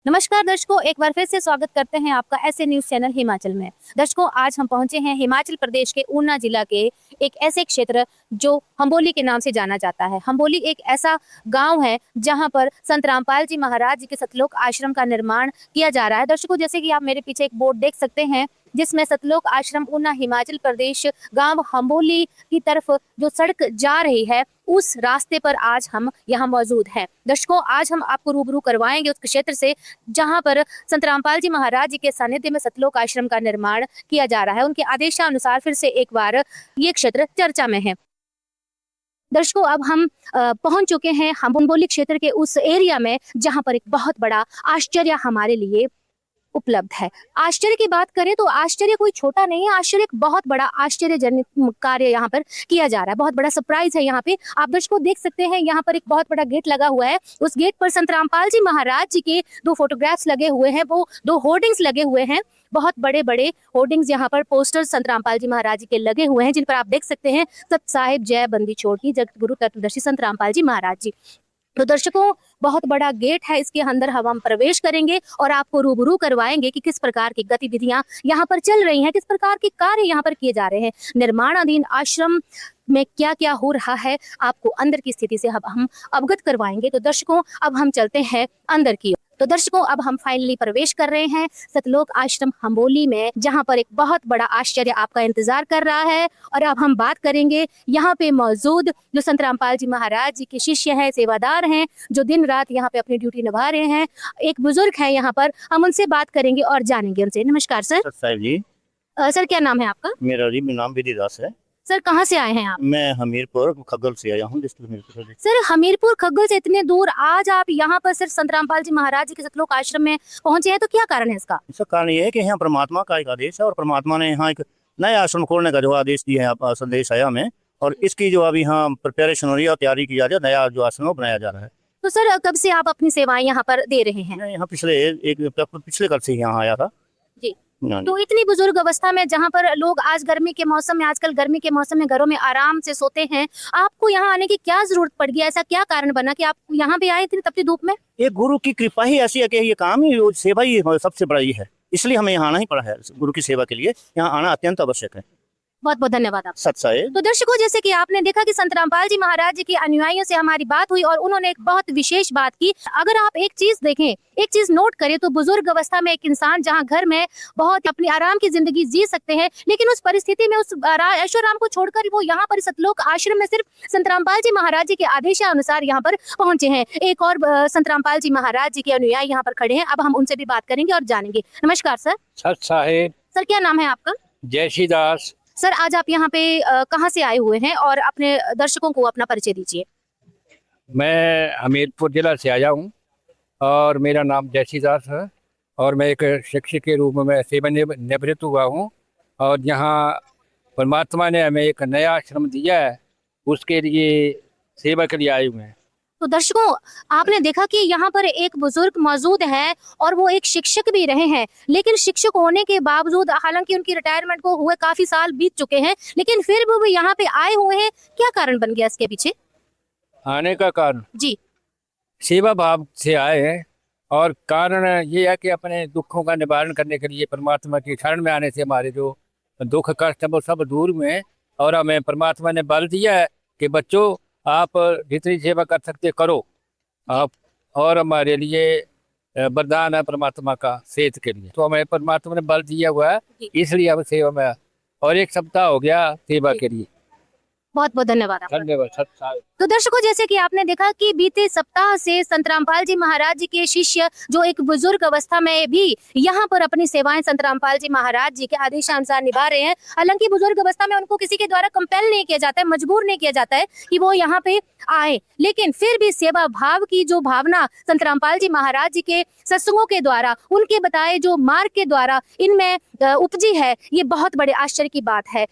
नमस्कार दर्शकों, एक बार फिर से स्वागत करते हैं आपका ऐसे न्यूज चैनल हिमाचल में। दर्शकों, आज हम पहुंचे हैं हिमाचल प्रदेश के ऊना जिला के एक ऐसे क्षेत्र जो हम्बोली के नाम से जाना जाता है। हम्बोली एक ऐसा गांव है जहां पर संत रामपाल जी महाराज जी के सतलोक आश्रम का निर्माण किया जा रहा है। दर्शकों, जैसे कि आप मेरे पीछे एक बोर्ड देख सकते हैं जिसमें सतलोक आश्रम ऊना हिमाचल प्रदेश गांव हम्बोली की तरफ जो सड़क जा रही है उस रास्ते पर आज हम यहाँ मौजूद हैं। दर्शकों, आज हम आपको रूबरू करवाएंगे उस क्षेत्र से जहां पर संत रामपाल जी महाराज जी के सानिध्य में सतलोक आश्रम का निर्माण किया जा रहा है। उनके आदेशानुसार फिर से एक बार ये क्षेत्र चर्चा में है। दर्शकों, अब हम पहुंच चुके हैं हम्बोली क्षेत्र के उस एरिया में जहां पर एक बहुत बड़ा आश्चर्य हमारे लिए उपलब्ध है। आश्चर्य की बात करें तो आश्चर्य कोई छोटा नहीं है, आश्चर्य एक बहुत बड़ा आश्चर्यजनक कार्य यहाँ पर किया जा रहा है। बहुत बड़ा सरप्राइज है यहाँ पे। आप दर्शकों देख सकते हैं यहाँ पर एक बहुत बड़ा गेट लगा हुआ है। उस गेट पर संत रामपाल जी महाराज जी के 2 फोटोग्राफ्स लगे हुए हैं, वो 2 होर्डिंग्स लगे हुए हैं। बहुत बड़े बड़े होर्डिंग्स यहाँ पर पोस्टर्स संत रामपाल जी महाराज जी के लगे हुए हैं, जिन पर आप देख सकते हैं सत साहिब जय बंदी छोड़ की जगत गुरु तत्वदर्शी संत रामपाल जी महाराज जी। तो दर्शकों, बहुत बड़ा गेट है, इसके अंदर हम प्रवेश करेंगे और आपको रूबरू करवाएंगे कि किस प्रकार की गतिविधियां यहाँ पर चल रही हैं, किस प्रकार के कार्य यहाँ पर किए जा रहे हैं। निर्माणाधीन आश्रम में क्या क्या हो रहा है आपको अंदर की स्थिति से हम अवगत करवाएंगे। तो दर्शकों, अब हम चलते हैं अंदर की ओर। तो दर्शकों, अब हम फाइनली प्रवेश कर रहे हैं सतलोक आश्रम हम्बोली में, जहां पर एक बहुत बड़ा आश्चर्य आपका इंतजार कर रहा है। और अब हम बात करेंगे यहाँ पे मौजूद जो संत रामपाल जी महाराज जी के शिष्य हैं, सेवादार हैं, जो दिन रात यहाँ पे अपनी ड्यूटी निभा रहे हैं। एक बुजुर्ग है यहाँ पर, हम उनसे बात करेंगे और जानेंगे उनसे। नमस्कार सर। साहिब जी। सर, क्या नाम है आपका? मेरा नाम विधि दास है। सर, कहाँ से आए हैं आप? मैं हमीरपुर खग्गल से आया हूँ। सर, हमीरपुर खग्गल से इतने दूर आज आप यहाँ पर सिर्फ संत रामपाल जी महाराज जी के सतलोक आश्रम में पहुंचे हैं, तो क्या कारण है इसका? इसका कारण ये है कि यहाँ परमात्मा का एक आदेश है और परमात्मा ने यहाँ एक नया आश्रम खोलने का जो आदेश दिया है, संदेश आया हमें, और इसकी जो अभी यहाँ प्रिपेरेशन हो रही है, तैयारी की जा रही है, नया जो आश्रम बनाया जा रहा है। तो सर, कब से आप अपनी सेवाएं यहाँ पर दे रहे हैं? मैं यहाँ पिछले कल से यहाँ आया था जी। तो इतनी बुजुर्ग अवस्था में, जहाँ पर लोग आज गर्मी के मौसम में, आजकल गर्मी के मौसम में घरों में आराम से सोते हैं, आपको यहाँ आने की क्या जरूरत पड़ गई? ऐसा क्या कारण बना कि आप यहाँ पे आए इतनी तपती धूप में? ये गुरु की कृपा ही ऐसी है कि ये काम ही, सेवा ही सबसे बड़ा ही है, इसलिए हमें यहाँ आना ही पड़ा है। गुरु की सेवा के लिए यहाँ आना अत्यंत आवश्यक है। बहुत बहुत धन्यवाद आप। सत साहिब। तो दर्शकों, जैसे कि आपने देखा कि संत रामपाल जी महाराज जी के अनुयायियों से हमारी बात हुई और उन्होंने एक बहुत विशेष बात की। अगर आप एक चीज देखें, एक चीज नोट करें, तो बुजुर्ग अवस्था में एक इंसान जहां घर में बहुत अपनी आराम की जिंदगी जी सकते हैं, लेकिन उस परिस्थिति में उस ऐशोराम को छोड़कर वो यहाँ पर सतलोक आश्रम में सिर्फ संत रामपाल जी महाराज जी के आदेशानुसार यहाँ पर पहुंचे हैं। एक और संत रामपाल जी महाराज जी के अनुयायी यहाँ पर खड़े हैं, अब हम उनसे भी बात करेंगे और जानेंगे। नमस्कार सर। सत साहिब। सर, क्या नाम है आपका? जयसी दास। सर, आज आप यहाँ पे कहाँ से आए हुए हैं और अपने दर्शकों को अपना परिचय दीजिए। मैं हमीरपुर जिला से आया हूँ और मेरा नाम जयसी दास है और मैं एक शिक्षक के रूप में सेवानिवृत्त हुआ हूँ। और यहाँ परमात्मा ने हमें एक नया आश्रम दिया है, उसके लिए सेवा के लिए आए हुए हैं। तो दर्शकों, आपने देखा कि यहाँ पर एक बुजुर्ग मौजूद है और वो एक शिक्षक भी रहे हैं, लेकिन शिक्षक होने के बावजूद, हालांकि उनकी रिटायरमेंट को हुए काफी साल बीत चुके हैं, लेकिन फिर भी वो यहाँ पे आए हुए हैं। क्या कारण बन गया इसके पीछे? आने का कारण जी, सेवा भाव से आए हैं और कारण ये है कि अपने दुखों का निवारण करने के लिए परमात्मा की शरण में आने से हमारे जो दुख कष्ट है वो सब दूर हुए हैं। और हमें परमात्मा ने बल दिया है कि बच्चों, आप जितनी सेवा कर सकते करो आप, और हमारे लिए वरदान है परमात्मा का सेहत के लिए, तो हमें परमात्मा ने बल दिया हुआ है, इसलिए हम सेवा में, और 1 सप्ताह हो गया सेवा के लिए। बहुत बहुत धन्यवाद आपका। धन्यवाद। तो दर्शकों, जैसे कि आपने देखा कि बीते सप्ताह से संत रामपाल जी महाराज जी के शिष्य जो एक बुजुर्ग अवस्था में भी यहाँ पर अपनी सेवाएं संत रामपाल जी महाराज जी के आदेशानुसार निभा रहे हैं। हालांकि बुजुर्ग अवस्था में उनको किसी के द्वारा कंपेल नहीं किया जाता है, मजबूर नहीं किया जाता है कि वो यहाँ पे आए, लेकिन फिर भी सेवा भाव की जो भावना संत रामपाल जी महाराज जी के सत्संगों के द्वारा, उनके बताए जो मार्ग के द्वारा इनमें उपजी है, ये बहुत बड़े आश्चर्य की बात है।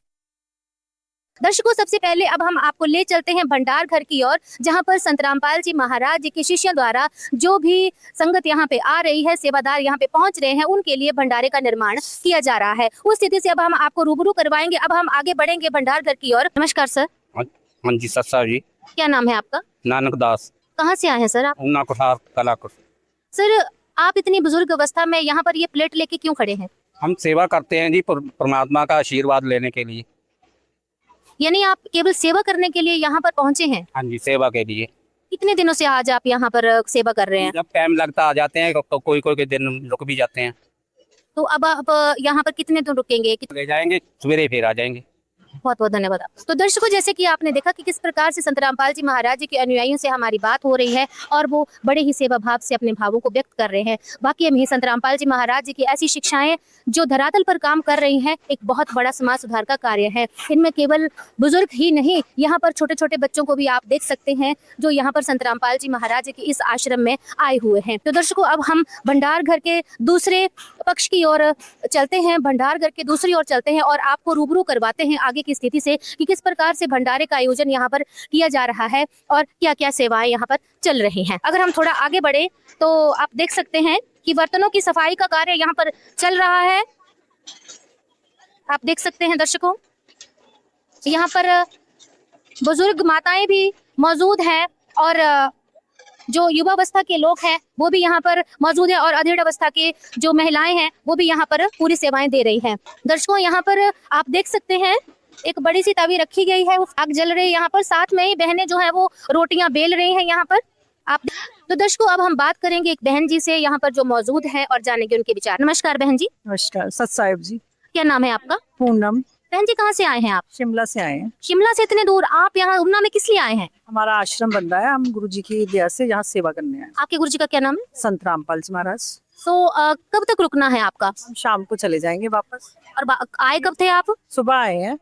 दर्शकों, सबसे पहले अब हम आपको ले चलते हैं भंडार घर की ओर, जहां पर संत रामपाल जी महाराज जी के शिष्यों द्वारा जो भी संगत यहाँ पे आ रही है, सेवादार यहाँ पे पहुंच रहे हैं, उनके लिए भंडारे का निर्माण किया जा रहा है। उस स्थिति से अब हम आपको रूबरू करवाएंगे। अब हम आगे बढ़ेंगे भंडार घर की ओर। नमस्कार सर। हाँ जी, सत साहिब जी। क्या नाम है आपका? नानक दास। कहाँ से आए हैं सर आप? ऊना कोठार कलाकुर। सर, आप इतनी बुजुर्ग अवस्था में यहाँ पर ये प्लेट लेके क्यों खड़े हैं? हम सेवा करते हैं जी परमात्मा का आशीर्वाद लेने के लिए। यानी आप केवल सेवा करने के लिए यहाँ पर पहुंचे हैं? हाँ जी, सेवा के लिए। कितने दिनों से आज आप यहाँ पर सेवा कर रहे हैं? जब टाइम लगता आ जाते हैं तो कोई कोई के दिन रुक भी जाते हैं। तो अब आप यहाँ पर कितने दिन रुकेंगे? ले जाएंगे, सवेरे फिर आ जाएंगे। बहुत बहुत धन्यवाद आप। तो दर्शकों, जैसे कि आपने देखा कि किस प्रकार से संत रामपाल जी महाराज जी के अनुयायियों से हमारी बात हो रही है और वो बड़े ही सेवा भाव से अपने भावों को व्यक्त कर रहे हैं। बाकी हम ही संत रामपाल जी महाराज जी की ऐसी शिक्षाएं जो धरातल पर काम कर रही हैं, एक बहुत बड़ा समाज सुधार का कार्य है। इनमें केवल बुजुर्ग ही नहीं, यहाँ पर छोटे छोटे बच्चों को भी आप देख सकते हैं जो यहाँ पर संत रामपाल जी महाराज जी के इस आश्रम में आए हुए हैं। तो दर्शकों, अब हम भंडार घर के दूसरे पक्ष की ओर चलते हैं, भंडार घर के दूसरी ओर चलते हैं और आपको रूबरू करवाते हैं आगे की स्थिति से कि किस प्रकार से भंडारे का आयोजन यहाँ पर किया जा रहा है और क्या क्या सेवाएं यहाँ पर चल रही हैं। अगर हम थोड़ा आगे बढ़े तो आप देख सकते हैं कि बर्तनों की सफाई का कार्य यहाँ पर चल रहा है। आप देख सकते हैं दर्शकों, यहाँ पर बुजुर्ग माताएं भी मौजूद हैं और जो युवावस्था के लोग हैं वो भी यहाँ पर मौजूद है और अधेड़ अवस्था के जो महिलाएं हैं वो भी यहाँ पर पूरी सेवाएं दे रही हैं। दर्शकों, यहाँ पर आप देख सकते हैं एक बड़ी सी तवी रखी गई है, आग जल रही है यहाँ पर, साथ में ही बहनें जो है वो रोटियां बेल रही हैं यहाँ पर। आप तो दर्शकों, अब हम बात करेंगे एक बहन जी से यहाँ पर जो मौजूद है और जानेंगे उनके विचार। नमस्कार बहन जी। नमस्कार। सत साहिब जी। क्या नाम है आपका? पूनम। बहन जी, कहाँ से आए हैं आप? शिमला से आए हैं। शिमला से इतने दूर आप यहाँ ऊना में किस लिए आए हैं? हमारा आश्रम बन रहा है, हम गुरु जी की दया से यहाँ सेवा करने आए हैं। आपके गुरु जी का क्या नाम है? संत रामपाल जी महाराज। तो कब तक रुकना है आपका? हम शाम को चले जाएंगे वापस। और आए कब थे आप? सुबह आए हैं।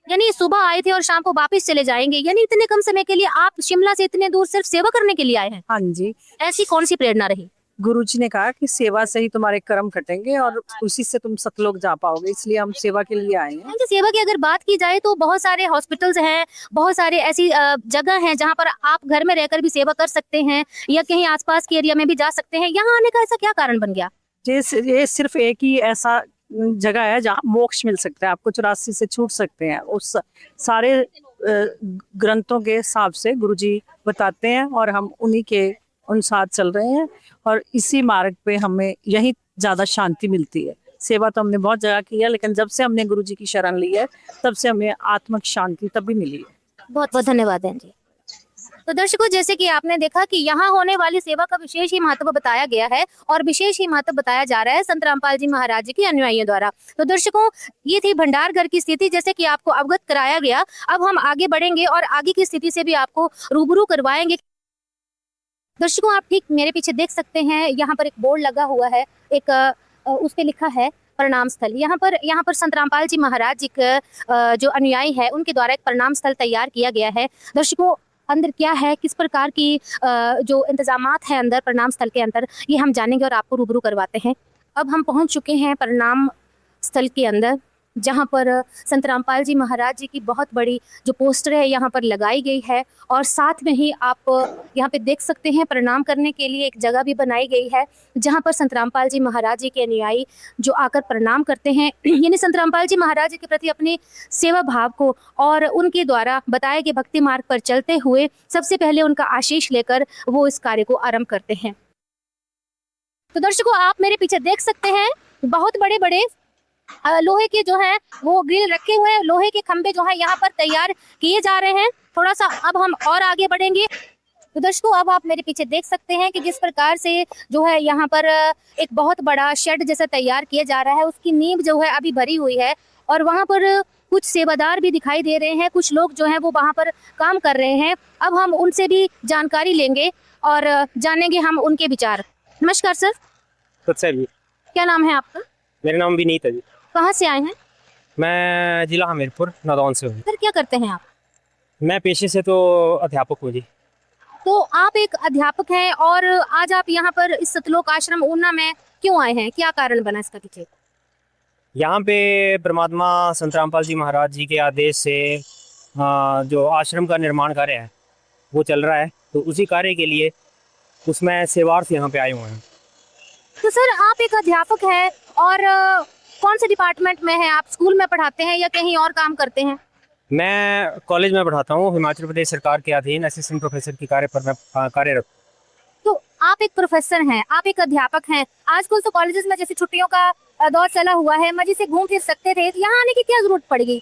यानी सुबह आए थे और शाम को वापस चले जाएंगे, यानी इतने कम समय के लिए आप शिमला से इतने दूर सिर्फ सेवा करने के लिए आए हैं? हाँ जी। ऐसी कौन सी प्रेरणा रही? गुरु जी ने कहा कि सेवा से ही तुम्हारे कर्म कटेंगे और उसी से तुम सतलोक जा पाओगे, इसलिए हम सेवा के लिए आए हैं। सेवा की अगर बात की जाए तो बहुत सारे हॉस्पिटल्स हैं, बहुत सारे ऐसी जगह हैं जहाँ पर आप घर में रहकर भी सेवा कर सकते हैं या कहीं आसपास के एरिया में भी जा सकते हैं। यहाँ आने का ऐसा क्या कारण बन गया? ये सिर्फ एक ही ऐसा जगह है जहाँ मोक्ष मिल सकता है, आपको 84 से छूट सकते हैं। उस सारे ग्रंथों के हिसाब से गुरुजी बताते हैं और हम उन्हीं के अनुसार चल रहे हैं और इसी मार्ग पे हमें यही ज्यादा शांति मिलती है। सेवा तो हमने बहुत जगह की है, लेकिन जब से हमने गुरुजी की शरण ली है तब से हमें आत्मिक शांति तभी मिली है। बहुत बहुत धन्यवाद बहन जी। तो दर्शकों, जैसे कि आपने देखा कि यहाँ होने वाली सेवा का विशेष ही महत्व बताया गया है और विशेष ही महत्व बताया जा रहा है संत रामपाल जी महाराज जी के अनुयायियों द्वारा। तो दर्शकों, ये थी भंडार घर की स्थिति जैसे कि आपको अवगत कराया गया। अब हम आगे बढ़ेंगे और आगे की स्थिति से भी आपको रूबरू करवाएंगे। दर्शकों, आप ठीक मेरे पीछे देख सकते हैं, यहाँ पर एक बोर्ड लगा हुआ है, एक उस पे लिखा है प्रणाम स्थल। यहाँ पर संत रामपाल जी महाराज जी का जो अनुयायी है उनके द्वारा एक प्रणाम स्थल तैयार किया गया है। दर्शकों, अंदर क्या है, किस प्रकार की जो इंतजामात है अंदर प्रणाम स्थल के अंदर, ये हम जानेंगे और आपको रूबरू करवाते हैं। अब हम पहुंच चुके हैं प्रणाम स्थल के अंदर, जहां पर संत रामपाल जी महाराज जी की बहुत बड़ी जो पोस्टर है यहाँ पर लगाई गई है और साथ में ही आप यहाँ पे देख सकते हैं प्रणाम करने के लिए एक जगह भी बनाई गई है जहाँ पर संत रामपाल जी महाराज जी के अनुयायी जो आकर प्रणाम करते हैं, यानी संत रामपाल जी महाराज जी के प्रति अपने सेवा भाव को और उनके द्वारा बताए गए भक्ति मार्ग पर चलते हुए सबसे पहले उनका आशीष लेकर वो इस कार्य को आरंभ करते हैं। तो दर्शकों, आप मेरे पीछे देख सकते हैं बहुत बड़े बड़े लोहे के जो है वो ग्रिल रखे हुए हैं, लोहे के खंबे जो है यहाँ पर तैयार किए जा रहे हैं। थोड़ा सा अब हम और आगे बढ़ेंगे। तो दर्शकों, अब आप मेरे पीछे देख सकते हैं कि किस प्रकार से जो है यहाँ पर एक बहुत बड़ा शेड जैसा तैयार किया जा रहा है, उसकी नींव जो है अभी भरी हुई है और वहाँ पर कुछ सेवादार भी दिखाई दे रहे हैं, कुछ लोग जो है वो वहाँ पर काम कर रहे हैं। अब हम उनसे भी जानकारी लेंगे और जानेंगे हम उनके विचार। नमस्कार सर। क्या नाम है आपका? मेरा नाम विनीत है जी। कहाँ से आए हैं? मैं जिला हमीरपुर नादौन से हूँ। सर, क्या करते हैं आप? मैं पेशे से तो अध्यापक हूँ जी। तो आप एक अध्यापक हैं और आज आप यहाँ पर इस सतलोक आश्रम ऊना में क्यों आए हैं, क्या कारण बना इसका पीछे? यहाँ पे परमात्मा संत रामपाल जी महाराज जी के आदेश से जो आश्रम का निर्माण कार्य है वो चल रहा है, तो उसी कार्य के लिए उसमें सेवार्थ यहाँ पे आए हुए हैं। तो सर, आप एक अध्यापक हैं और कौन से डिपार्टमेंट में हैं आप? स्कूल में पढ़ाते हैं या कहीं और काम करते हैं? मैं कॉलेज में पढ़ाता हूँ, हिमाचल प्रदेश सरकार के अधीन असिस्टेंट प्रोफेसर की कार्य पर मैं कार्यरत। तो आप एक प्रोफेसर हैं, आप एक अध्यापक हैं, आजकल तो कॉलेजेस में जैसे छुट्टियों का दौर चला हुआ है, मजे से घूम फिर सकते थे, यहाँ आने की क्या जरूरत पड़ गई?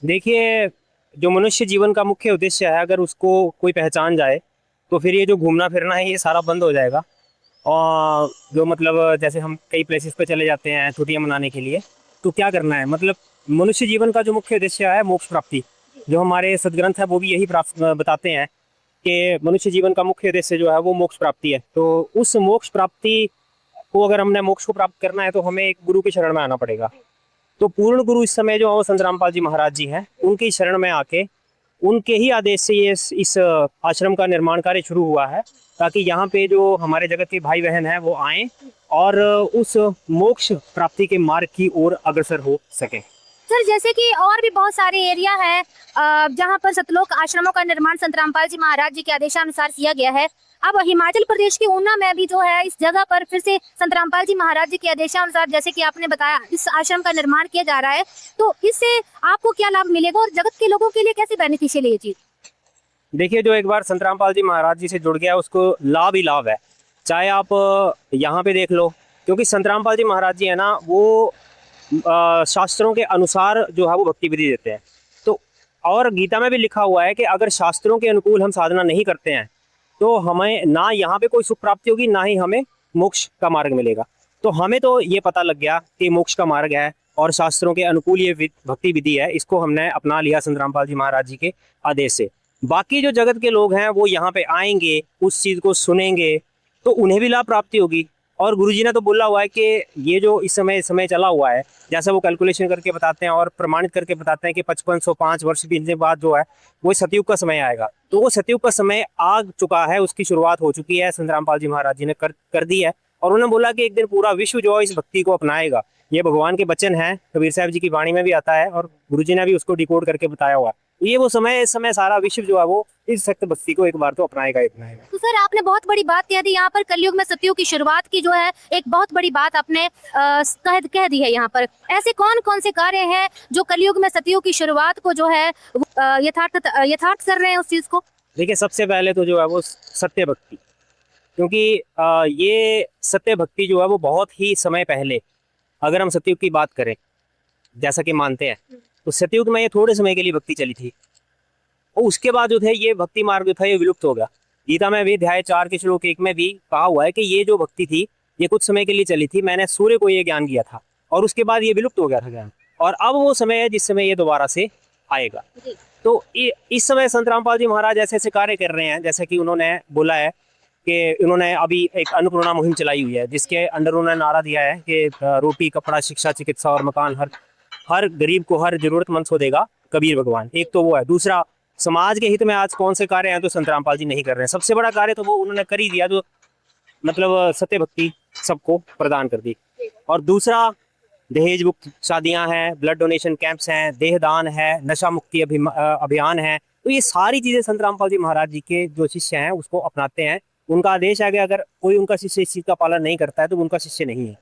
देखिए, जो मनुष्य जीवन का मुख्य उद्देश्य है, अगर उसको कोई पहचान जाए तो फिर ये जो घूमना फिरना है ये सारा बंद हो जाएगा। और जो मतलब जैसे हम कई प्लेसेस पे चले जाते हैं छुट्टियां मनाने के लिए, तो क्या करना है, मतलब मनुष्य जीवन का जो मुख्य उद्देश्य है मोक्ष प्राप्ति, जो हमारे सदग्रंथ है वो भी यही बताते हैं कि मनुष्य जीवन का मुख्य उद्देश्य जो है वो मोक्ष प्राप्ति है। तो उस मोक्ष प्राप्ति को, अगर हमने मोक्ष को प्राप्त करना है तो हमें एक गुरु की शरण में आना पड़ेगा। तो पूर्ण गुरु इस समय जो संत रामपाल जी महाराज जी हैं, उनकी शरण में आके उनके ही आदेश से ये इस आश्रम का निर्माण कार्य शुरू हुआ है, ताकि यहाँ पे जो हमारे जगत के भाई बहन हैं वो आएं और उस मोक्ष प्राप्ति के मार्ग की ओर अग्रसर हो सके। सर, जैसे कि और भी बहुत सारे एरिया है जहाँ पर सतलोक आश्रमों का निर्माण संत रामपाल जी महाराज जी के आदेशानुसार किया गया है। अब हिमाचल प्रदेश के ऊना में भी जो है इस जगह पर फिर से संत रामपाल जी महाराज जी के आदेशानुसार, जैसे कि आपने बताया, इस आश्रम का निर्माण किया जा रहा है। तो इससे आपको क्या लाभ मिलेगा और जगत के लोगों के लिए कैसे बेनिफिशियल है ये चीज? देखिए, जो एक बार संत रामपाल जी महाराज जी से जुड़ गया उसको लाभ ही लाभ है, चाहे आप यहाँ पे देख लो, क्योंकि संत रामपाल जी महाराज जी है ना, वो शास्त्रों के अनुसार जो है वो भक्ति विधि देते हैं। तो और गीता में भी लिखा हुआ है कि अगर शास्त्रों के अनुकूल हम साधना नहीं करते हैं तो हमें ना यहाँ पे कोई सुख प्राप्ति होगी, ना ही हमें मोक्ष का मार्ग मिलेगा। तो हमें तो ये पता लग गया कि मोक्ष का मार्ग है और शास्त्रों के अनुकूल ये भक्ति विधि है, इसको हमने अपना लिया संत रामपाल जी महाराज जी के आदेश से। बाकी जो जगत के लोग हैं वो यहाँ पे आएंगे, उस चीज़ को सुनेंगे, तो उन्हें भी लाभ प्राप्ति होगी। और गुरुजी ने तो बोला हुआ है कि ये जो इस समय चला हुआ है, जैसा वो कैलकुलेशन करके बताते हैं और प्रमाणित करके बताते हैं कि 5505 वर्ष बीतने बाद जो है वो सतयुग का समय आएगा। तो वो सतयुग का समय आ चुका है, उसकी शुरुआत हो चुकी है, संत रामपाल जी महाराज जी ने कर दी है। और उन्होंने बोला कि एक दिन पूरा विश्व जो है इस भक्ति को अपनाएगा। ये भगवान के वचन है, कबीर साहब जी की वाणी में भी आता है और गुरुजी ने भी उसको डिकोड करके बताया हुआ। ये वो समय, इस समय सारा विश्व जो है वो इस सख्त भक्ति को एक बार तो अपनाएगा। तो सर, आपने बहुत बड़ी बात कह दी, यहाँ पर कलयुग में सतयुग की शुरुआत की जो है एक बहुत बड़ी बात आपने कह दी है। यहाँ पर ऐसे कौन कौन से कार्य हैं जो कलयुग में सतयुग की शुरुआत को जो है यथार्थ कर रहे हैं उस चीज को? देखिए, सबसे पहले तो जो है वो सत्य भक्ति, क्योंकि ये सत्य भक्ति जो है वो बहुत ही समय पहले, अगर हम सतयुग की बात करें जैसा कि मानते हैं, तो सतयुग में ये थोड़े समय के लिए भक्ति चली थी और उसके बाद जो थे ये भक्ति मार्ग जो था ये विलुप्त हो गया। गीता में भी अध्याय 4 के श्लोक 1 में भी कहा हुआ है कि ये जो भक्ति थी ये कुछ समय के लिए चली थी, मैंने सूर्य को ये ज्ञान दिया था और उसके बाद ये विलुप्त हो गया था ज्ञान, और अब वो समय है जिस समय ये दोबारा से आएगा। तो इस समय संत रामपाल जी महाराज ऐसे ऐसे कार्य कर रहे हैं, जैसे कि उन्होंने बोला है कि उन्होंने अभी एक अन्नपूर्णा मुहिम चलाई हुई है, जिसके अंडर उन्होंने नारा दिया है कि रोटी, कपड़ा, शिक्षा, चिकित्सा और मकान हर गरीब को, हर जरूरतमंद को देगा कबीर भगवान। एक तो वो है। दूसरा, समाज के हित में आज कौन से कार्य हैं तो संत रामपाल जी नहीं कर रहे हैं। सबसे बड़ा कार्य तो वो उन्होंने कर ही दिया, जो मतलब सत्य भक्ति सबको प्रदान कर दी। और दूसरा, दहेज मुक्त शादियां हैं, ब्लड डोनेशन कैंप्स हैं, देहदान है, नशा मुक्ति अभियान है। तो ये सारी चीजें संत रामपाल जी महाराज जी के जो शिष्य हैं उसको अपनाते हैं। उनका आदेश है कि अगर कोई उनका शिष्य इस चीज का पालन नहीं करता है तो उनका शिष्य नहीं है।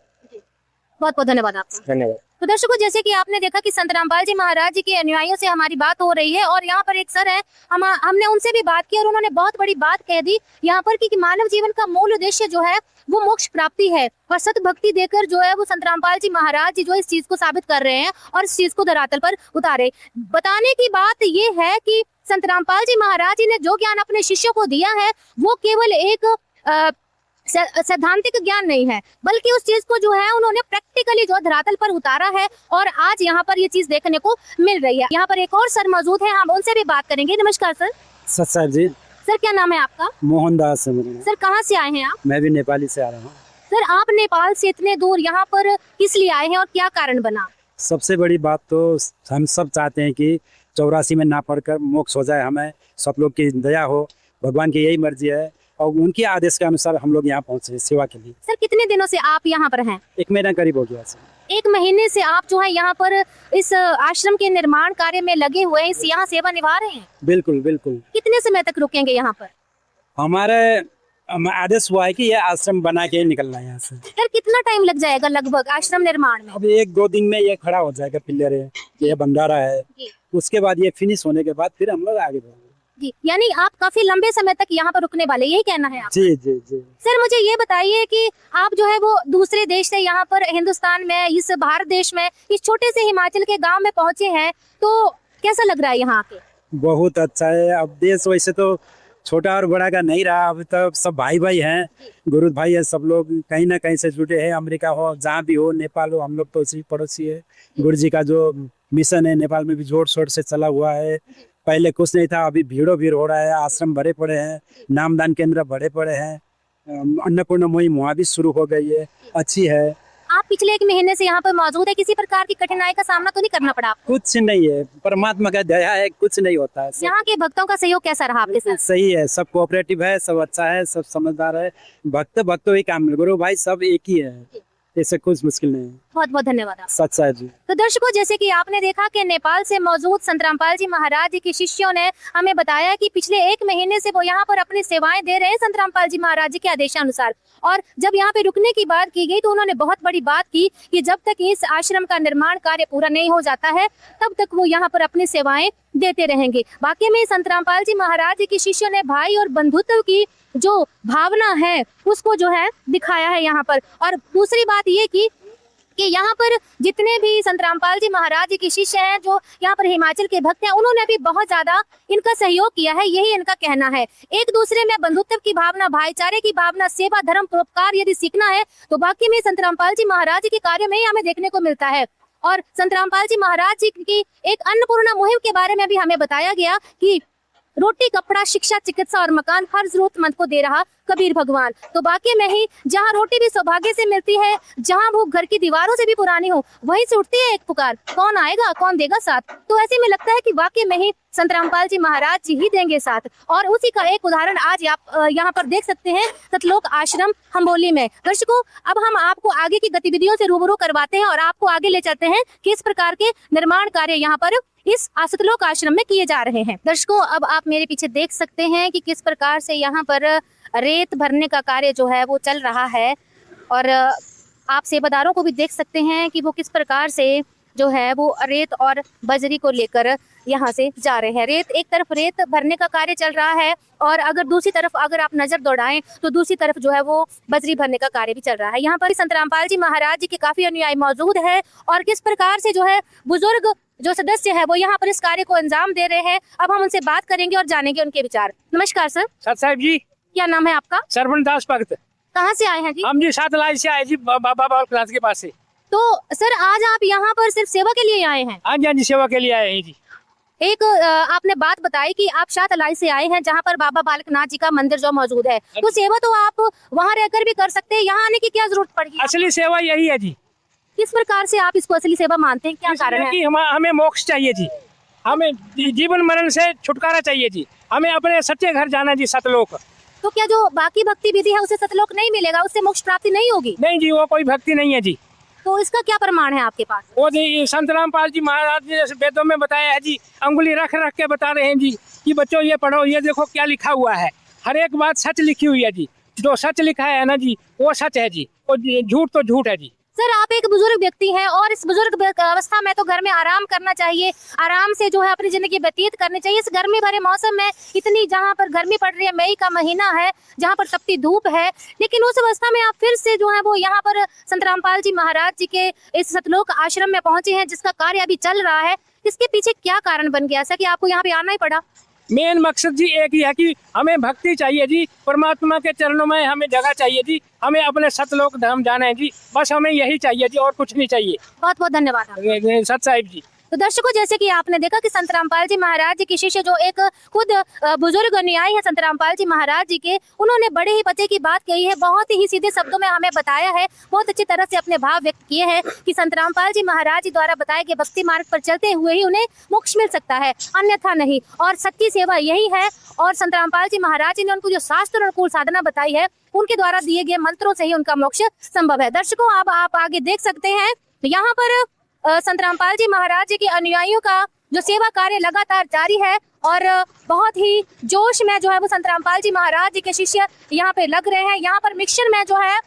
बहुत बहुत धन्यवाद आपका। धन्यवाद। तो दर्शकों, जैसे कि आपने देखा कि संत रामपाल जी महाराज जी के अनुयायियों से हमारी बात हो रही है और यहाँ पर एक सर है, हमने उनसे भी बात की और उन्होंने बहुत बड़ी बात कह दी यहाँ पर कि मानव जीवन का मूल उद्देश्य जो है वो मोक्ष प्राप्ति है और सत भक्ति देकर जो है वो संत रामपाल जी महाराज जी जो इस चीज को साबित कर रहे हैं और इस चीज को धरातल पर उतारे। बताने की बात ये है कि संत रामपाल जी महाराज जी ने जो ज्ञान अपने शिष्यों को दिया है वो केवल एक सैद्धांतिक ज्ञान नहीं है, बल्कि उस चीज को जो है उन्होंने प्रैक्टिकली जो धरातल पर उतारा है और आज यहाँ पर ये चीज देखने को मिल रही है। यहाँ पर एक और सर मौजूद है, हम उनसे भी बात करेंगे। नमस्कार सर। सर जी। सर, क्या नाम है आपका? मोहनदास है मेरा नाम। सर, कहाँ से आए हैं आप? मैं भी नेपाली से आ रहा हूँ। सर, आप नेपाल से इतने दूर यहाँ पर किस लिए आए हैं और क्या कारण बना? सबसे बड़ी बात तो हम सब चाहते हैं कि 84 में ना पढ़कर मोक्ष हो जाए, हमें सब लोग की दया हो, भगवान की यही मर्जी है और उनके आदेश के अनुसार हम लोग यहाँ पहुँचे सेवा के लिए। सर, कितने दिनों से आप यहाँ पर हैं? 1 महीना करीब हो गया सर। 1 महीने से आप जो है यहाँ पर इस आश्रम के निर्माण कार्य में लगे हुए हैं, यहाँ सेवा निभा रहे हैं? बिल्कुल बिल्कुल। कितने समय तक रुकेंगे यहाँ पर? हमारे आदेश हुआ है कि ये आश्रम बना के निकलना है यहाँ से। सर, कितना टाइम लग जाएगा लगभग आश्रम निर्माण में? अब 1-2 दिन में ये खड़ा हो जाएगा, पिलर है, ये भंडारा है, उसके बाद ये फिनिश होने के बाद फिर हम लोग आगे बढ़ेंगे। जी, यानी आप काफी लंबे समय तक यहाँ पर रुकने वाले, यही कहना है आप? जी जी जी। सर मुझे ये बताइए कि आप जो है वो दूसरे देश से यहाँ पर हिंदुस्तान में, इस भारत देश में, इस छोटे से हिमाचल के गांव में पहुंचे हैं, तो कैसा लग रहा है यहाँ आके? बहुत अच्छा है। अब देश वैसे तो छोटा और बड़ा का नहीं रहा, अब तो सब भाई भाई हैं, गुरु भाई है, सब लोग कहीं ना कहीं से जुटे हैं। अमेरिका हो, जहाँ भी हो, नेपाल हो, हम लोग तो उसी पड़ोसी है। गुरु जी का जो मिशन है नेपाल में भी जोर शोर से चला हुआ है। पहले कुछ नहीं था, अभी भीड़ों भीड़ हो रहा है। आश्रम भरे पड़े हैं, नामदान केंद्र भरे पड़े हैं, अन्नपूर्णा मुहिम वहाँ भी शुरू हो गई है, अच्छी है। आप पिछले 1 महीने से यहाँ पर मौजूद है, किसी प्रकार की कठिनाई का सामना तो नहीं करना पड़ा आपको? कुछ नहीं है, परमात्मा का दया है, कुछ नहीं होता है। सब यहाँ के भक्तों का सहयोग कैसा रहा आपके साथ? सही है, सब कोऑपरेटिव है, सब अच्छा है, सब समझदार है। भक्तों ही काम है, गुरु भाई सब एक ही है, ऐसे कुछ मुश्किल नहीं है। बहुत बहुत धन्यवाद आपका। सच्चा है जी। तो दर्शकों, जैसे कि आपने देखा कि नेपाल से मौजूद संत रामपाल जी महाराज जी के शिष्यों ने हमें बताया कि पिछले 1 महीने से वो यहाँ पर अपनी सेवाएं दे रहे हैं संत रामपाल जी महाराज जी के आदेशानुसार। और जब यहाँ पे रुकने की बात की गई तो उन्होंने बहुत बड़ी बात की कि जब तक इस आश्रम का निर्माण कार्य पूरा नहीं हो जाता है तब तक वो यहाँ पर अपनी सेवाएं देते रहेंगे। वाकई में संत रामपाल जी महाराज जी के शिष्यों ने भाई और बंधुत्व की जो भावना है उसको जो है दिखाया है यहाँ पर। और दूसरी बात ये कि यहाँ पर जितने भी संत रामपाल जी महाराज जी के शिष्य हैं, जो यहाँ पर हिमाचल के भक्त हैं, उन्होंने भी बहुत ज्यादा इनका सहयोग किया है, यही इनका कहना है। एक दूसरे में बंधुत्व की भावना, भाईचारे की भावना, सेवा, धर्म, परोपकार यदि सीखना है तो बाकी में संत रामपाल जी महाराज जी के कार्य में ही हमें देखने को मिलता है। और संत रामपाल जी महाराज जी की एक अन्नपूर्णा मुहिम के बारे में भी हमें बताया गया कि रोटी, कपड़ा, शिक्षा, चिकित्सा और मकान हर जरूरतमंद को दे रहा कबीर भगवान। तो बाकी में ही जहाँ रोटी भी सौभाग्य से मिलती है, जहाँ भूख घर की दीवारों से भी पुरानी हो, वहीं से उठती है एक पुकार, कौन आएगा कौन देगा साथ। तो ऐसे में लगता है कि वाकई में ही संत रामपाल जी महाराज जी ही देंगे साथ। और उसी का एक उदाहरण आज आप यहाँ पर देख सकते हैं, सतलोक आश्रम हम्बोली में। दर्शकों, अब हम आपको आगे की गतिविधियों से रूबरू करवाते हैं और आपको आगे ले चलते हैं किस प्रकार के निर्माण कार्य यहाँ पर इस सतलोक आश्रम में किए जा रहे हैं। दर्शकों, अब आप मेरे पीछे देख सकते हैं कि किस प्रकार से यहाँ पर रेत भरने का कार्य जो है वो चल रहा है। और आप सेवादारों को भी देख सकते हैं कि वो किस प्रकार से जो है वो रेत और बजरी को लेकर यहाँ से जा रहे हैं। रेत, एक तरफ रेत भरने का कार्य चल रहा है और अगर दूसरी तरफ अगर आप नजर दौड़ाएं तो दूसरी तरफ जो है वो बजरी भरने का कार्य भी चल रहा है। यहाँ पर संत रामपाल जी महाराज जी के काफी अनुयायी मौजूद है और किस प्रकार से जो है बुजुर्ग जो सदस्य है वो यहाँ पर इस कार्य को अंजाम दे रहे हैं। अब हम उनसे बात करेंगे और जानेंगे उनके विचार। नमस्कार सर। सत साहब जी। क्या नाम है आपका? सरवण दास भगत। कहाँ से आए हैं जी? हम जी सातलाई से आए जी, बाबा बाल क्लास के पास से। तो सर, आज आप यहाँ पर सिर्फ सेवा के लिए आए हैं? हाँ जी, हाँ जी, सेवा के लिए आए हैं जी। एक आपने बात बताई कि आप शाहतलाई से आए हैं, जहाँ पर बाबा बालकनाथ जी का मंदिर जो मौजूद है, तो सेवा तो आप वहाँ रहकर भी कर सकते हैं, यहाँ आने की क्या जरूरत पड़ेगी? असली सेवा यही है जी। किस प्रकार से आप इसको असली सेवा मानते हैं, क्या कारण है? कि हमें मोक्ष चाहिए जी, हमें जीवन मरण से छुटकारा चाहिए जी, हमें अपने सच्चे घर जाना जी, सतलोक। तो क्या जो बाकी भक्ति विधि है उसे सतलोक नहीं मिलेगा, उससे मोक्ष प्राप्ति नहीं होगी? नहीं जी, वो कोई भक्ति नहीं है जी। तो इसका क्या प्रमाण है आपके पास? वो जी संत रामपाल जी महाराज जी जैसे वेदों में बताया है जी, अंगुली रख रख के बता रहे हैं जी कि बच्चों ये पढ़ो, ये देखो क्या लिखा हुआ है, हर एक बात सच लिखी हुई है जी। जो सच लिखा है ना जी वो सच है जी, और झूठ तो झूठ है जी। सर, आप एक बुजुर्ग व्यक्ति हैं और इस बुजुर्ग अवस्था में तो घर में आराम करना चाहिए, आराम से जो है अपनी जिंदगी व्यतीत करनी चाहिए। इस गर्मी भरे मौसम में इतनी जहाँ पर गर्मी पड़ रही है, मई का महीना है जहाँ पर तपती धूप है, लेकिन उस अवस्था में आप फिर से जो है वो यहाँ पर संत रामपाल जी महाराज जी के इस सतलोक आश्रम में पहुंचे हैं, जिसका कार्य अभी चल रहा है। इसके पीछे क्या कारण बन गया ऐसा कि आपको यहाँ पे आना ही पड़ा? मेन मकसद जी एक ही है कि हमें भक्ति चाहिए जी, परमात्मा के चरणों में हमें जगह चाहिए जी, हमें अपने सतलोक धाम जाना है जी, बस हमें यही चाहिए जी, और कुछ नहीं चाहिए। बहुत बहुत धन्यवाद सत साहिब जी। तो दर्शकों, जैसे कि आपने देखा कि संत रामपाल जी महाराज जी के शिष्य जो एक खुद बुजुर्ग अनुयायी है संत रामपाल जी महाराज जी के, उन्होंने बड़े ही पते की बात कही है, बहुत ही सीधे शब्दों में हमें बताया है, बहुत अच्छी तरह से अपने भाव व्यक्त किए हैं कि संत रामपाल जी महाराज जी द्वारा बताए गए भक्ति मार्ग पर चलते हुए ही उन्हें मोक्ष मिल सकता है, अन्यथा नहीं। और सच्ची सेवा यही है। और संत रामपाल जी महाराज जी ने उनको जो शास्त्र अनुकूल साधना बताई है, उनके द्वारा दिए गए मंत्रों से ही उनका मोक्ष संभव है। दर्शकों, अब आप आगे देख सकते हैं यहाँ पर संत रामपाल जी महाराज जी के अनुयायियों का जो सेवा कार्य लगातार जारी है और बहुत ही जोश में जो है वो संत रामपाल जी महाराज जी के शिष्य यहाँ पे लग रहे हैं। यहाँ पर मिक्सचर में जो है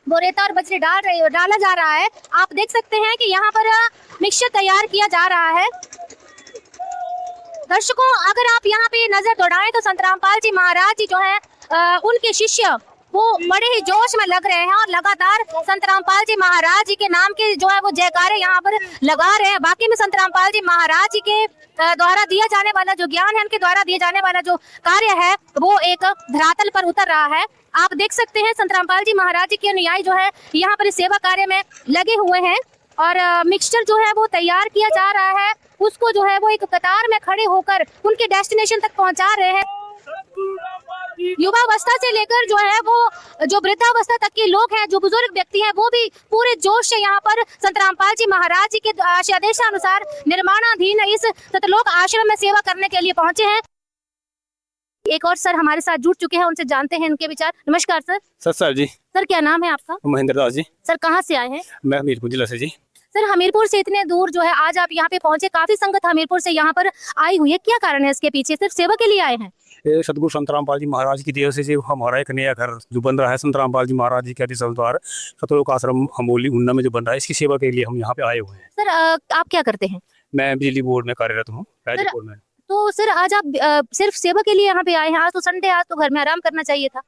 वो रेता और बजरी डाला जा रहा है। आप देख सकते हैं कि यहाँ पर मिक्सचर तैयार किया जा रहा है। दर्शकों, अगर आप यहाँ पे नजर दौड़ाएं तो संत रामपाल जी महाराज जी जो है उनके शिष्य वो बड़े ही जोश में लग रहे हैं और लगातार संत रामपाल जी महाराज जी के नाम के जो है वो जयकारे यहाँ पर लगा रहे हैं। बाकी में संत रामपाल जी महाराज जी के द्वारा दिया जाने वाला जो ज्ञान है, उनके द्वारा दिए जाने वाला जो कार्य है वो एक धरातल पर उतर रहा है। आप देख सकते हैं संत रामपाल जी महाराज जी के अनुयायी जो है यहाँ पर सेवा कार्य में लगे हुए हैं और मिक्सचर जो है वो तैयार किया जा रहा है, उसको जो है वो एक कतार में खड़े होकर उनके डेस्टिनेशन तक पहुंचा रहे हैं। युवावस्था से लेकर जो है वो जो वृद्धावस्था तक के लोग हैं, जो बुजुर्ग व्यक्ति हैं, वो भी पूरे जोश से यहाँ पर संत रामपाल जी महाराज जी के आदेशानुसार निर्माणाधीन इस सतलोक आश्रम में सेवा करने के लिए पहुंचे हैं। एक और सर हमारे साथ जुड़ चुके हैं, उनसे जानते हैं उनके विचार। नमस्कार सर। सर जी। सर क्या नाम है आपका? महेंद्र दास जी। सर कहाँ से आए हैं? मैं हमीरपुर जिला से जी। सर हमीरपुर से इतने दूर जो है आज आप यहाँ पे पहुंचे, काफी संगत हमीरपुर से यहाँ पर आई हुई है, क्या कारण है इसके पीछे? सिर्फ सेवा के लिए आए हैं? ये सतगुरु संत रामपाल जी महाराज की देव से जो हमारा एक नया घर जो बन रहा है, संत रामपाल जी महाराज जी के आदेश अनुसार सतलोक आश्रम हमोली उन्ना में जो बन रहा है, इसकी सेवा के लिए हम यहाँ पे आए हुए हैं। सर आप क्या करते हैं? मैं बिजली बोर्ड में कार्यरत हूँ, गाजीपुर में। तो सर आज आप सिर्फ सेवा के लिए यहाँ पे आए हैं? आज तो संडे, आज तो घर में आराम करना चाहिए था।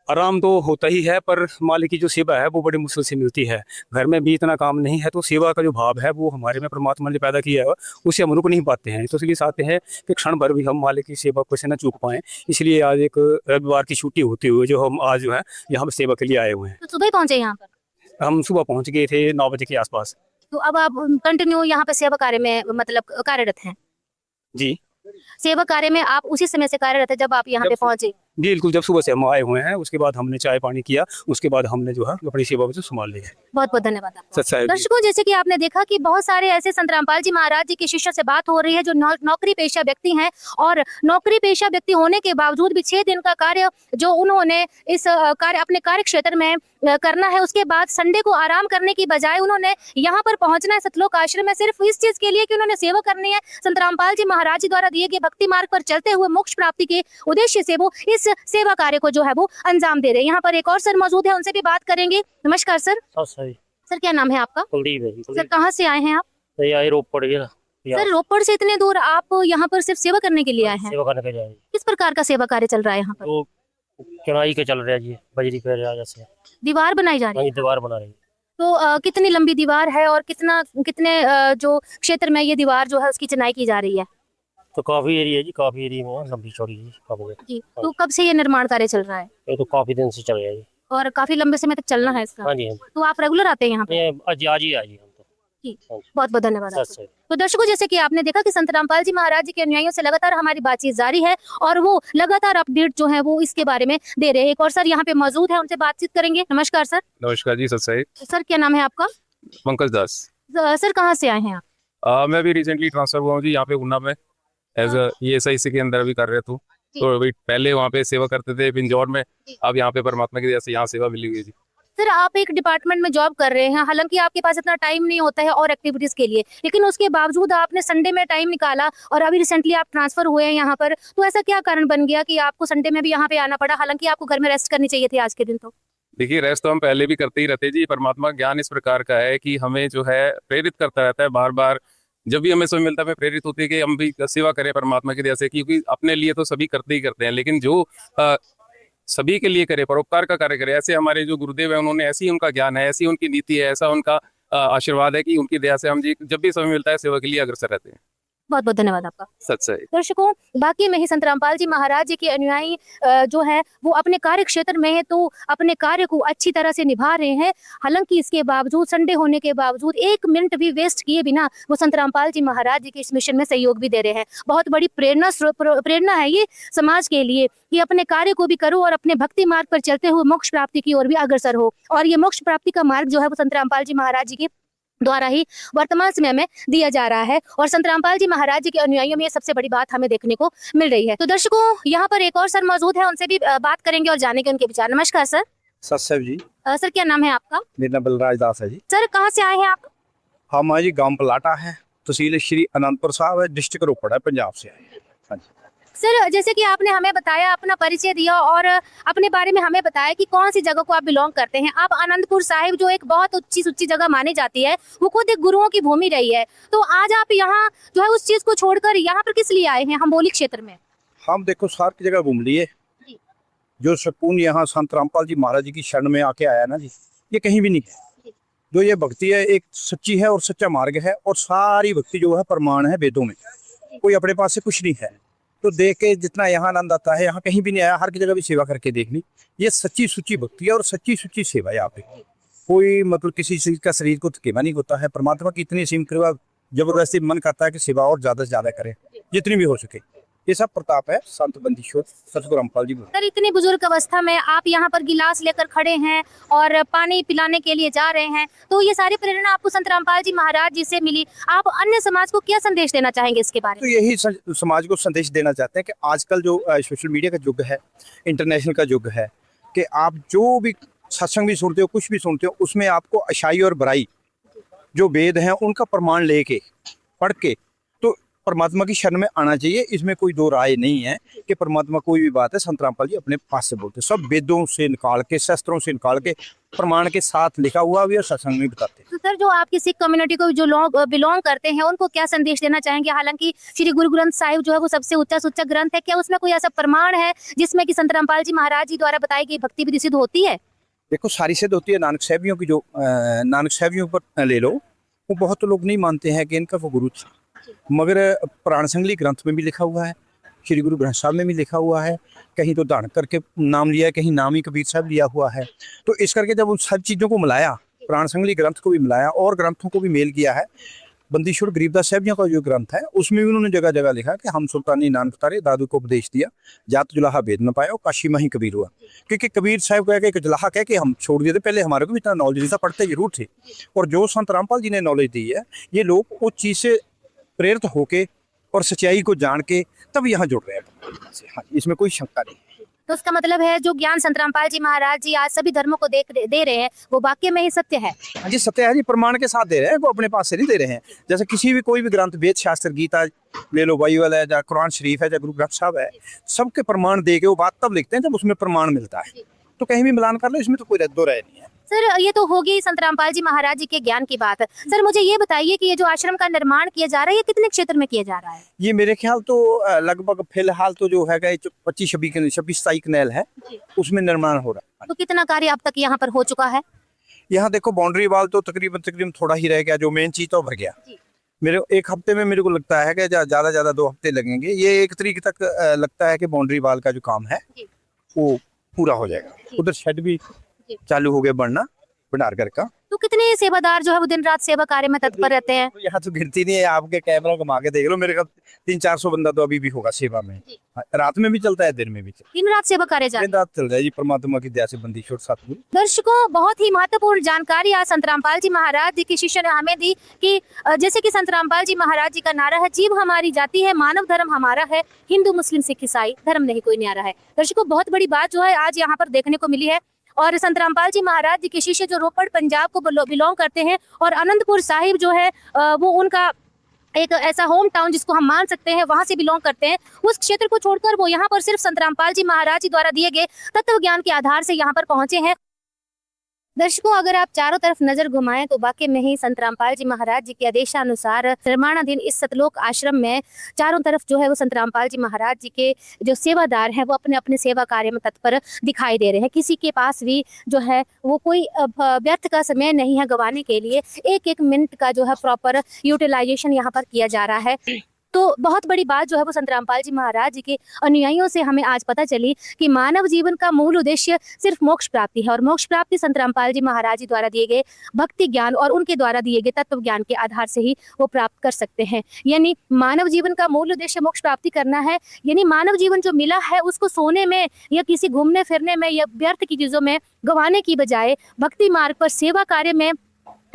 आराम तो होता ही है, पर मालिक की जो सेवा है वो बड़ी मुश्किल से मिलती है। घर में भी इतना काम नहीं है, तो सेवा का जो भाव है वो हमारे में परमात्मा ने पैदा किया है, उसे हम रुक नहीं पाते हैं। तो इसलिए चाहते हैं कि क्षण भर भी हम मालिक की सेवा को से न चूक पाएं। इसलिए आज एक रविवार की छुट्टी होते हुए जो हम आज जो है यहाँ पे सेवा के लिए आए हुए हैं। तो सुबह पहुंचे यहाँ पर? हम सुबह पहुँच गए थे 9 बजे के आसपास। तो अब आप कंटिन्यू यहाँ पे सेवा कार्य में मतलब कार्यरत हैं? जी, सेवा कार्य में आप उसी समय से कार्यरत है जब आप यहाँ पे पहुंचे? बिल्कुल, जब सुबह से हम आए हुए हैं, उसके बाद हमने चाय पानी किया, उसके बाद हमने जो है अपनी सेवा को संभाल लिया है। बहुत बहुत धन्यवाद आपका। सच है। दर्शकों, जैसे कि आपने देखा कि बहुत सारे ऐसे संत रामपाल जी महाराज जी के शिष्य से बात हो रही है जो नौकरी पेशा व्यक्ति हैं और नौकरी पेशा व्यक्ति होने के बावजूद भी 6 दिन का कार्य जो उन्होंने इस कार्य अपने कार्य क्षेत्र में करना है, उसके बाद संडे को आराम करने की बजाय उन्होंने यहाँ पर पहुंचना है सतलोक आश्रम में सिर्फ इस चीज के लिए कि उन्होंने सेवा करनी है। संत रामपाल जी महाराज जी द्वारा दिए गए भक्ति मार्ग पर चलते हुए मोक्ष प्राप्ति के उद्देश्य से वो इस सेवा कार्य को जो है वो अंजाम दे रहे हैं। यहाँ पर एक और सर मौजूद है, उनसे भी बात करेंगे। नमस्कार सर। सर क्या नाम है आपका? कुलदीप है जी। सर कहाँ से आए हैं आप? ये रोपड़ गया। सर रोपड़ से इतने दूर आप यहाँ पर सिर्फ सेवा करने के लिए आए हैं? सेवा करने के लिए। किस प्रकार का सेवा कार्य चल रहा है यहाँ पर? तो चढ़ाई के चल रहा है जी, बजरी पे जैसे दीवार बनाई जा रही है? दीवार बना रही है। तो कितनी लंबी दीवार है और कितने जो क्षेत्र में ये दीवार जो है उसकी चिनाई की जा रही है? तो काफी एरिया है जी, काफी एरिया में लंबी चौड़ी जी। तो कब से ये निर्माण कार्य चल रहा है? ये तो काफी दिन से चल रहा है जी। और काफी लंबे समय तक चलना है इसका? हाँ जी। तो आप रेगुलर आते हैं यहाँ पे? आज ही हम तो। जी, बहुत बहुत धन्यवाद आपका। तो दर्शकों, जैसे कि आपने देखा कि संत रामपाल जी महाराज जी के अनुयायियों से लगातार हमारी बातचीत जारी है और वो लगातार अपडेट जो है वो इसके बारे में दे रहे हैं। एक और सर यहाँ पे मौजूद है, उनसे बातचीत करेंगे। नमस्कार सर। नमस्कार जी। सर सर क्या नाम है आपका? पंकज दास। सर कहाँ से आए हैं आप? मैं भी रिसेंटली ट्रांसफर हुआ हूँ जी यहाँ पे उन्ना में एज ESIC के अंदर अभी कर रहे थे। तो अभी पहले वहाँ पे सेवा करते थे पिंजौर में, अब यहाँ पे परमात्मा की दया से यहाँ सेवा मिली हुई है जी। सर आप एक डिपार्टमेंट में जॉब कर रहे हैं, हालांकि आपके पास इतना टाइम नहीं होता है और एक्टिविटीज के लिए, लेकिन उसके बावजूद आपने संडे में टाइम निकाला और अभी रिसेंटली आप ट्रांसफर हुए हैं यहाँ पर। तो ऐसा क्या कारण बन गया कि आपको संडे में भी यहाँ पे आना पड़ा, हालांकि आपको घर में रेस्ट करनी चाहिए थी आज के दिन? तो देखिए, रेस्ट तो हम पहले भी करते ही रहते जी। परमात्मा ज्ञान इस प्रकार का है कि हमें जो है प्रेरित करता रहता है बार बार। जब भी हमें समय मिलता है हमें प्रेरित होती है कि हम भी सेवा करें परमात्मा की दया से, क्योंकि अपने लिए तो सभी करते ही करते हैं, लेकिन जो सभी के लिए करे, परोपकार का कार्य करे, ऐसे हमारे जो गुरुदेव है उन्होंने, ऐसी उनका ज्ञान है, ऐसी उनकी नीति है, ऐसा उनका आशीर्वाद है कि उनकी दया से हम जी जब भी समय मिलता है सेवा के लिए अग्रसर रहते हैं। बहुत बहुत धन्यवाद आपका। सच है। दर्शकों, बाकी में ही संत रामपाल जी महाराज जी के अनुयायी जो है वो अपने कार्य क्षेत्र में है तो अपने कार्य को अच्छी तरह से निभा रहे हैं। हालांकि इसके बावजूद, संडे होने के बावजूद 1 मिनट भी वेस्ट किए बिना वो संत रामपाल जी महाराज जी के इस मिशन में सहयोग भी दे रहे हैं। बहुत बड़ी प्रेरणा है ये समाज के लिए कि अपने कार्य को भी करो और अपने भक्ति मार्ग पर चलते हुए मोक्ष प्राप्ति की ओर भी अग्रसर हो। और ये मोक्ष प्राप्ति का मार्ग जो है वो संत रामपाल जी महाराज जी के द्वारा ही वर्तमान समय में दिया जा रहा है और संत रामपाल जी महाराज जी के अनुयायियों में ये सबसे बड़ी बात हमें देखने को मिल रही है। तो दर्शकों, यहाँ पर एक और सर मौजूद है, उनसे भी बात करेंगे और जानेंगे उनके विचार। नमस्कार सर। सत्सव जी। सर क्या नाम है आपका? मेरा नाम बलराज दास है जी। सर कहाँ से आए हैं आप? हम जी गांव पलाटा है, तहसील श्री अनंदपुर साहब है, डिस्ट्रिक्ट रोपड़ है, पंजाब से आए हैं। हाँ जी। सर जैसे कि आपने हमें बताया, अपना परिचय दिया और अपने बारे में हमें बताया कि कौन सी जगह को आप बिलोंग करते हैं। आप आनंदपुर साहिब जो एक बहुत ऊंची सुच्ची जगह मानी जाती है, वो खुद एक गुरुओं की भूमि रही है, तो आज आप यहाँ जो है उस चीज को छोड़कर यहाँ पर किस लिए आए हैं हम्बोली क्षेत्र में? हम देखो सारी जगह घूम लिए। जी। जो सुकून यहाँ संत रामपाल जी महाराज जी की शरण में आके आया ना जी, ये कहीं भी नहीं है। जी। जो ये भक्ति है एक सच्ची है और सच्चा मार्ग है, और सारी भक्ति जो है प्रमाण है वेदों में, कोई अपने पास से कुछ नहीं है। तो देख के जितना यहाँ आनंद आता है, यहाँ कहीं भी नहीं आया। हर की जगह भी सेवा करके देख ली, ये सच्ची सुच्ची भक्ति है और सच्ची सुच्ची सेवा है। यहाँ पे कोई मतलब किसी चीज का शरीर को थकेवा नहीं होता है। परमात्मा की इतनी सीम कृपा, जबरदस्ती मन करता है कि सेवा और ज्यादा से ज्यादा करें, जितनी भी हो सके। ये सब प्रताप है संत बंदीश्वर सतगुरु रामपाल जी। सर इतनी बुजुर्ग अवस्था में आप यहाँ पर गिलास लेकर खड़े हैं और पानी पिलाने के लिए जा रहे हैं, तो ये सारी प्रेरणा आपको संत रामपाल जी महाराज जी से मिली। आप अन्य समाज को क्या संदेश देना चाहेंगे इसके बारे तो में? यही समाज को संदेश देना चाहते हैं कि आजकल जो सोशल मीडिया का युग है, इंटरनेशनल का युग है, कि आप जो भी सत्संग भी सुनते हो, कुछ भी सुनते हो, उसमें आपको अच्छाई और बुराई जो वेद हैं उनका प्रमाण लेके पढ़ के तो परमात्मा की शरण में आना चाहिए। इसमें कोई दो राय नहीं है कि परमात्मा कोई भी बात है संत रामपाल जी अपने पास से बोलते, सब वेदों से निकाल के, शास्त्रों से निकाल के, प्रमाण के साथ लिखा हुआ भी और सत्संग में बताते। तो सर जो आपकी सिख कम्युनिटी को जो लोग बिलोंग करते हैं, उनको क्या संदेश देना चाहेंगे? हालांकि श्री गुरु ग्रंथ साहिब जो है वो सबसे ऊंचा सुच्चा ग्रंथ है, क्या उसमें कोई ऐसा प्रमाण है जिसमें कि संत रामपाल जी महाराज जी द्वारा बताई गई भक्ति विधि सिद्ध होती है? देखो सारी सिद्ध होती है। नानक साहबियों की जो नानक साहबियों पर ले लो, वो बहुत लोग नहीं मानते हैं कि इनका वो गुरु था, मगर पुराण संगली ग्रंथ में भी लिखा हुआ है, श्री गुरु ग्रंथ साहब में भी लिखा हुआ है, कहीं तो दान करके नाम लिया है, कहीं नाम ही कबीर साहब लिया हुआ है। तो इस करके जब उन सब चीज़ों को मिलाया, पुराण संगली ग्रंथ को भी मिलाया और ग्रंथों को भी मेल किया है, बंदीश्वर गरीबदास साहबियों का जो ग्रंथ है उसमें भी उन्होंने जगह जगह लिखा कि हम सुल्तानी नानक तारे दादू को उपदेश दिया, जात जुलाहा भेद न पाया और काशी में ही कबीर हुआ। क्योंकि कबीर साहब कह के एक जुलाहा कह के हम छोड़ दिए थे, पहले हमारे को भी इतना नॉलेज नहीं था, पढ़ते जरूर थे, और जो संत रामपाल जी ने नॉलेज दी है, ये लोग उस चीज़ से प्रेरित होके और सच्चाई को जान के तब यहाँ जुड़ रहे हैं। हाँ, इसमें कोई शंका नहीं। तो उसका मतलब है जो ज्ञान संत रामपाल जी महाराज जी आज सभी धर्मों को दे रहे हैं, वो वाकई में ही सत्य है। हाँ जी, सत्य है जी, प्रमाण के साथ दे रहे हैं, वो अपने पास से नहीं दे रहे हैं। जैसे किसी भी कोई भी ग्रंथ, वेद शास्त्र, गीता ले लो, बाइबल है, या कुरान शरीफ है, या गुरु ग्रंथ साहब है, सबके प्रमाण दे के वो बात तब लिखते हैं जब उसमें प्रमाण मिलता है। तो कहीं भी मिलान कर लो, इसमें तो कोई दो राय नहीं है। सर ये तो होगी संत रामपाल जी महाराज जी के ज्ञान की बात। सर मुझे ये बताइए कि ये जो आश्रम का निर्माण किया जा रहा है, ये कितने क्षेत्र में किया जा रहा है? ये मेरे ख्याल तो लगभग फिलहाल तो जो है 25-26 कनेल है, उसमें निर्माण हो रहा है। तो कितना कार्य अब तक यहाँ पर हो चुका है? यहाँ देखो बाउंड्री वाल तो तकरीबन थोड़ा ही रह गया, जो मेन चीज तो भर गया। मेरे एक हफ्ते में मेरे को लगता है कि ज्यादा 2 हफ्ते लगेंगे। ये 1 तारीख तक लगता है कि बाउंड्री वाल का जो काम है वो पूरा हो जाएगा। उधर शेड भी चालू हो गया बनना, भंडारघर का। तो कितने सेवादार जो है वो दिन रात सेवा कार्य में तत्पर रहते हैं? तो यहाँ तो गिनती नहीं है, आपके कैमरा घुमा के देख लो, मेरे ख्याल 300-400 बंदा तो अभी भी होगा सेवा में। रात में भी चलता है, दिन में भी चलता है, दिन रात सेवा कार्य जा रहा है। दिन रात चल रहा है जी, परमात्मा की दया से बंदीश्वर सतगुरु। दर्शकों बहुत ही महत्वपूर्ण जानकारी आज संत रामपाल जी महाराज जी के शिष्य ने हमें दी कि जैसे कि संत रामपाल जी महाराज जी का नारा है, जीव हमारी जाति है, मानव धर्म हमारा है, हिंदू मुस्लिम सिख ईसाई धर्म नहीं कोई न्यारा है। दर्शकों बहुत बड़ी बात जो है आज यहाँ पर देखने को मिली है। और संत रामपाल जी महाराज जी के शिष्य जो रोपड़ पंजाब को बिलोंग करते हैं, और आनंदपुर साहिब जो है वो उनका एक ऐसा होम टाउन जिसको हम मान सकते हैं, वहां से बिलोंग करते हैं। उस क्षेत्र को छोड़कर वो यहाँ पर सिर्फ संत रामपाल जी महाराज जी द्वारा दिए गए तत्व ज्ञान के आधार से यहाँ पर पहुंचे हैं। दर्शकों अगर आप चारों तरफ नजर घुमाएं तो वाकई में ही संत रामपाल जी महाराज जी के आदेशानुसार निर्माणाधीन इस सतलोक आश्रम में चारों तरफ जो है वो संत रामपाल जी महाराज जी के जो सेवादार हैं वो अपने अपने सेवा कार्य में तत्पर दिखाई दे रहे हैं। किसी के पास भी जो है वो कोई व्यर्थ का समय नहीं है गंवाने के लिए, एक मिनट का जो है प्रॉपर यूटिलाइजेशन यहाँ पर किया जा रहा है। तो बहुत बड़ी बात जो है वो संत रामपाल जी महाराज जी के अनुयायियों से हमें आज पता चली कि मानव जीवन का मूल उद्देश्य सिर्फ मोक्ष प्राप्ति है, और मोक्ष प्राप्ति संत रामपाल जी महाराज जी द्वारा दिए गए भक्ति ज्ञान और उनके द्वारा दिए गए तत्व ज्ञान के आधार से ही वो प्राप्त कर सकते हैं। यानी मानव जीवन का मूल उद्देश्य मोक्ष प्राप्ति करना है, यानी मानव जीवन जो मिला है उसको सोने में या किसी घूमने फिरने में या व्यर्थ की चीजों में गंवाने की बजाय भक्ति मार्ग पर सेवा कार्य में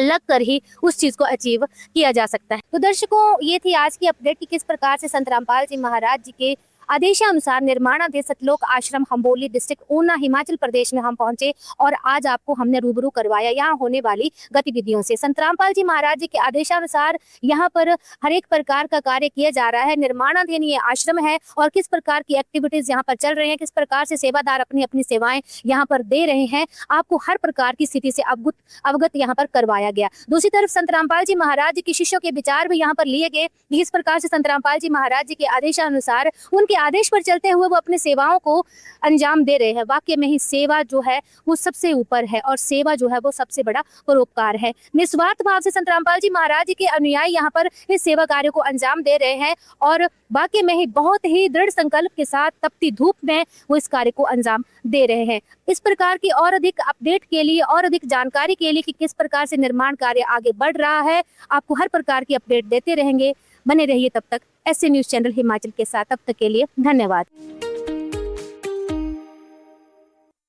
लग कर ही उस चीज को अचीव किया जा सकता है। तो दर्शकों ये थी आज की अपडेट कि किस प्रकार से संत रामपाल जी महाराज जी के आदेशानुसार निर्माणाधीन सतलोक आश्रम हम्बोली डिस्ट्रिक्ट ऊना हिमाचल प्रदेश में हम पहुंचे और आज आपको हमने रूबरू करवाया यहाँ होने वाली गतिविधियों से। संत रामपाल जी महाराज जी के आदेशानुसार यहाँ पर हर एक प्रकार का कार्य किया जा रहा है। निर्माणाधीन ये आश्रम है और किस प्रकार की एक्टिविटीज यहाँ पर चल रही हैं, किस प्रकार से सेवादार अपनी अपनी सेवाएं यहाँ पर दे रहे हैं, आपको हर प्रकार की स्थिति से अवगत यहाँ पर करवाया गया। दूसरी तरफ संत रामपाल जी महाराज जी के शिष्यों के विचार भी यहाँ पर लिए गए। इस प्रकार से संत रामपाल जी महाराज जी के आदेशानुसार उनके आदेश पर चलते हुए वो अपनी सेवाओं को अंजाम दे रहे हैं। वाकई में ही सेवा जो है वो सबसे ऊपर है और सेवा जो है वो सबसे बड़ा परोपकार है। निस्वार्थ भाव से संत रामपाल जी महाराज जी के अनुयायी यहाँ पर इस सेवा कार्य को अंजाम दे रहे हैं और वाकई में ही बहुत ही दृढ़ संकल्प के साथ तपती धूप में वो इस कार्य को अंजाम दे रहे हैं। इस प्रकार की और अधिक अपडेट के लिए और अधिक जानकारी के लिए कि किस प्रकार से निर्माण कार्य आगे बढ़ रहा है, आपको हर प्रकार की अपडेट देते रहेंगे। बने रहिए तब तक ऐसे न्यूज़ चैनल हिमाचल के साथ। तब तक के लिए धन्यवाद।